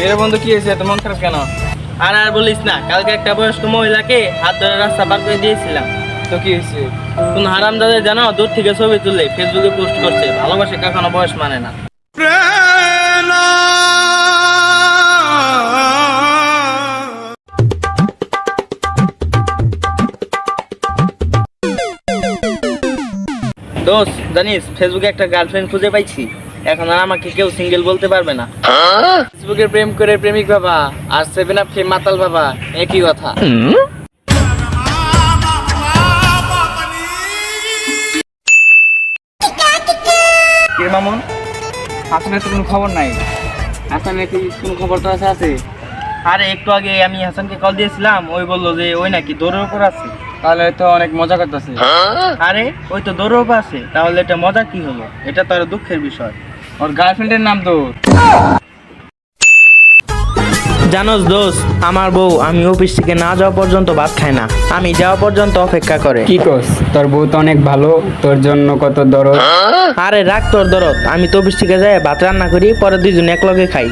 এর বন্ধু কি হয়েছে? এত মন খারাপ কেন? আর বলিস না, কালকে একটা বয়স্ক মহিলাকে হাত ধরে রাস্তা পার করে দিয়েছিলাম। তো কি হয়েছে? কোন হারামজাদা জানো, দূর থেকে ছবি তুলে ফেসবুকে পোস্ট করছে। ভালোবাসে কখনো বয়স মানে না। দোস্ত, জানিস ফেসবুকে একটা গার্লফ্রেন্ড খুঁজে পাইছি। এখন আর আমাকে কেউ সিঙ্গেল বলতে পারবে না। ফেসবুকে প্রেম করে প্রেমিক বাবা আর 7 আপ খেয়ে মাতাল বাবা একই কথা। কে মামুন? হাসানের তো কোনো খবর নাই। হাসানের কি কোনো খবর তো আছে? আরে একটু আগে আমি হাসানকে কল দিয়েছিলাম, ওই বললো যে ওই নাকি দৌড়ের উপর আছে। তাহলে তো অনেক মজা করতেছে। আরে ওই তো দৌড়ের উপর আছে, তাহলে এটা মজা কি হলো? এটা তো আরো দুঃখের বিষয়। ওর গার্লফ্রেন্ডের নাম তো। জানোস দোস্ত, আমার বউ আমি অফিস থেকে না যাওয়া পর্যন্ত ভাত খায় না। আমি যাওয়া পর্যন্ত অপেক্ষা করে। কি কস? তোর বউ তো অনেক ভালো, তোর জন্য কত দরদ। আরে রাখ তোর দরদ, আমি তো অফিস থেকে যাই ভাত রান্না করি, পরে দুইজনে একলগে খাই।